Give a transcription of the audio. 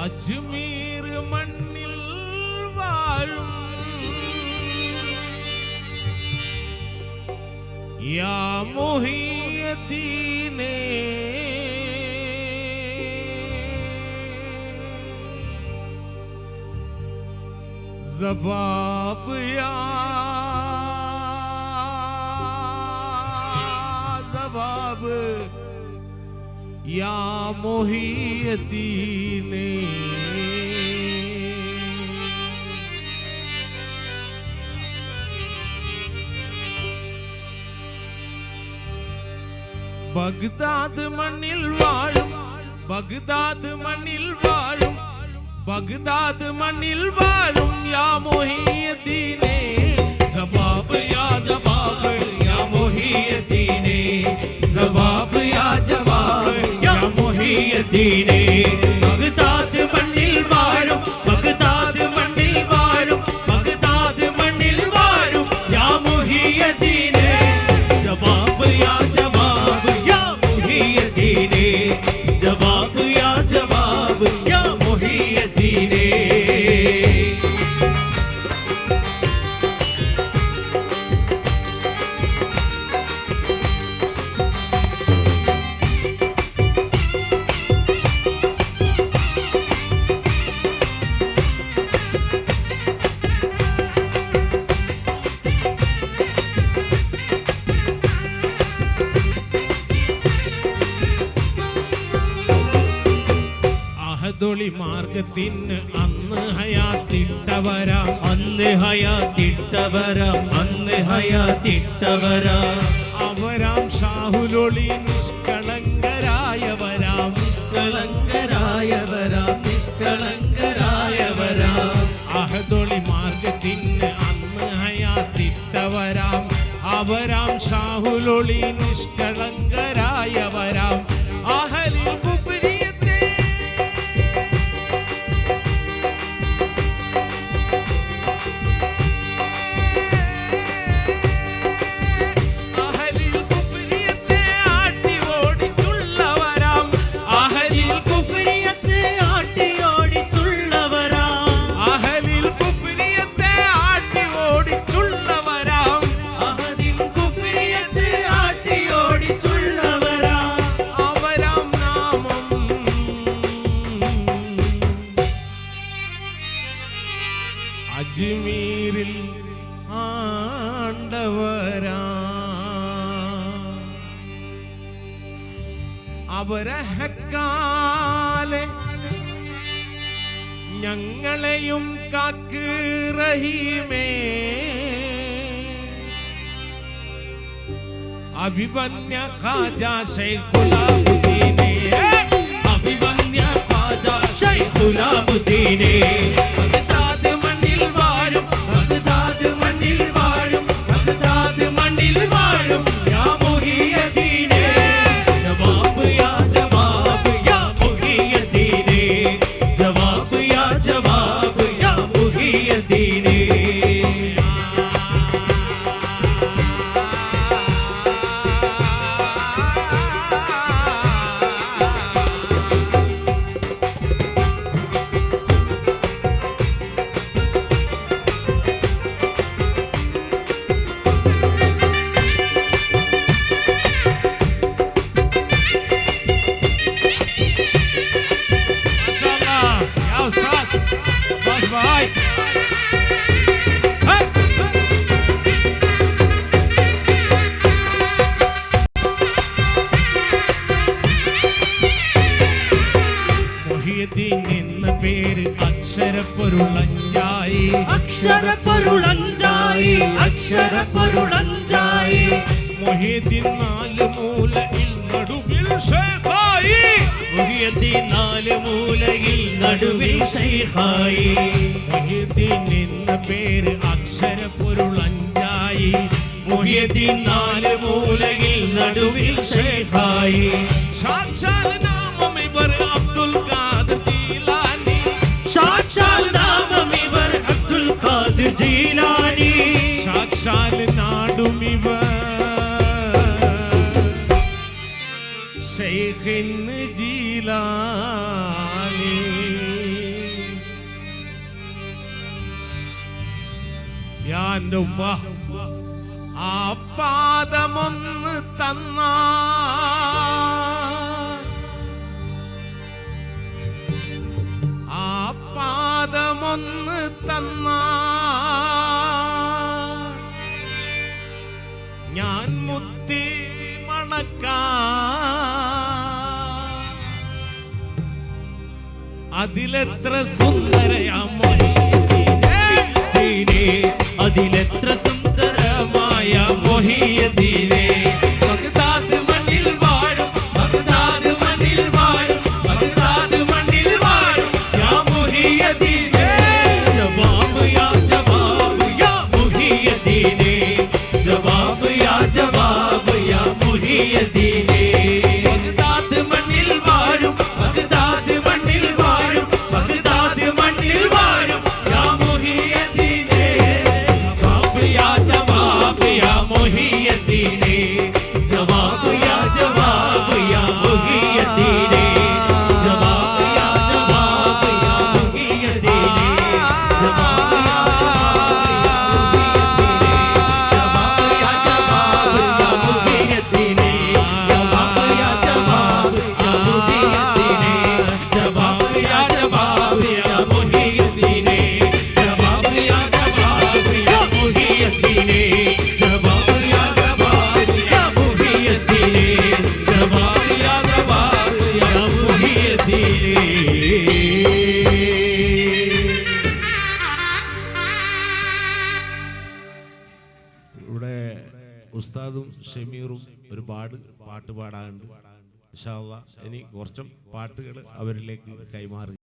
അജ്മീർ മണ്ണിൽ വാഴും യാ മുഹിയദ്ദീനേ ജവാബ് യാ ജവാബ് യാ മുഹിയദ്ദീനേ ബഗ്ദാദ് മണ്ണിൽ വാഴും ബഗ്ദാദ് മണ്ണിൽ വാഴും ബഗ്ദാദ് മണ്ണിൽ വാഴും യാ മുഹിയദ്ദീനേ ജവാബ് യാ ജവാബ് യാ മുഹിയദ്ദീനേ ജവാബ് യാ ജവാബ് യാ മുഹിയദ്ദീനേ ബഗ്ദാദ് മണ്ണിൽ വാഴും ബഗ്ദാദ് മണ്ണിൽ വാഴും ബഗ്ദാദ് മണ്ണിൽ വാഴും യാ മുഹിയദ്ദീനേ ജവാബ് യാ ജവാബ് യാ മുഹിയദ്ദീനേ ജവാബ് യാ ജവാബ് യാ മുഹിയദ്ദീനേ അഹദൊളി മാർഗത്തിന് അന്ന് ഹയാത്തിട്ടവരാം അന്ന് ഹയാത്തിട്ടവരാം അന്ന് ഹയാത്തിട്ടവരാം അവരാം ഷാഹുലൊളി നിഷ്കളങ്കരായവരാം നിഷ്കളങ്കരായവരാം നിഷ്കളങ്കരായവരാം അഹദൊളി മാർഗത്തിന് അന്ന് ഹയാത്തിട്ടവരാം അവരാം ഷാഹുലൊളി നിഷ്കളങ്കരായവരാം അഹലിൽ കുഫ്രിയത്തെ അഹലിൽ കുഫ്രിയത്തെ ആട്ടി ഓടിച്ചുള്ളവരാം അഹലിൽ കുഫ്രിയത്തെ ആട്ടി ഓടിച്ചുള്ളവരാം അഹലിൽ കുഫ്രിയത്തെ ആട്ടി ഓടിച്ചുള്ളവരാം അഹലിൽ കുഫ്രിയത്തെ ആട്ടി ഓടിച്ചുള്ളവരാം അവരാം നാമം അജ്മീരിൽ ആണ്ടവരാ അവരഹക്കാലെ ഞങ്ങളെയും കാക്ക് റഹീമേ അഭിമന്യ ഖാജാ ശൈഖുലാബുദ്ദീനേ അഭിമന്യ ഖാജാ ശൈഖുലാബുദ്ദീനേ ബഗ്ദാദ് മണ്ണിൽ വാഴും ബഗ്ദാദ് മണ്ണിൽ വാഴും ബഗ്ദാദ് മണ്ണിൽ വാഴും യാ മുഹിയദ്ദീനേ ജവാബ് യാ ജവാബ് യാ മുഹിയദ്ദീനേ ജവാബ് യാ ജവാബ് യാ മുഹിയദ്ദീനേ മാഷാഅല്ലാ യാ ഉസ്താദ് ബസ് ഭായ് മുഹിയദ്ദീൻ എന്ന പേര് അക്ഷരപ്പൊരുളഞ്ചായി അക്ഷരപ്പൊരുളഞ്ചായി അക്ഷരപ്പൊരുളഞ്ചായി മുഹിയദ്ദീൻ നാല് മൂലയിൽ നടുവിൽ ശൈഖായി മുഹിയദ്ദീൻ നാല് മൂലയിൽ നടുവിൽ ശൈഖായി മുഹിയദ്ദീൻ എന്ന പേര് അക്ഷരപ്പൊരുളഞ്ചായി മുഹിയദ്ദീൻ നാല് മൂലയിൽ നടുവിൽ ശൈഖായി സാക്ഷാൽ നാമം ഇവർ അബ്ദുൽ ഖാദിർ ജീലാനി സാക്ഷാൽ നാമം ഇവർ അബ്ദുൽ ഖാദിർ ജീലാനി സാക്ഷാൽ നാടും ഇവർ ശൈഖിൻ ജീലാനി എൻ്റെ ഉമ്മ ആ പാദമൊന്ന് തന്നാ ആ പാദമൊന്ന് തന്നാ ഞാൻ മുത്തി മണക്കാ അതിലെത്ര സുന്ദരയാ മൊഹീദ്ദീനേ അതിലെത്ര സുന്ദരമായ മൊഹീദ്ദീനേ ബഗ്ദാദ് മണ്ണിൽ വാഴും ബഗ്ദാദ് മണ്ണിൽ വാഴും ബഗ്ദാദ് മണ്ണിൽ വാഴും യാ മൊഹീദ്ദീനേ ജവാബ് യാ മുഹിയദ്ദീനേ ജവാബ് യാ മുഹിയദ്ദീനേ ബഗ്ദാദ് മണ്ണിൽ വാഴും ബഗ്ദാദ് മണ്ണിൽ വാഴും ബഗ്ദാദ് മണ്ണിൽ വാഴും യാ മൊഹീദ്ദീനേ ജവാബ് യാ മുഹിയദ്ദീനേ ജവാബ് യാ മുഹിയദ്ദീനേ ജവാബ് യാ മുഹിയദ്ദീനേ ജവാബ് ഇവിടെ ഉസ്താദും ഷമീറും ഒരുപാട് പാട്ട് പാടാനുണ്ട്. ഇൻഷാ അല്ലാഹ് ഇനി കുറച്ചും പാട്ടുകൾ അവരിലേക്ക് കൈമാറി.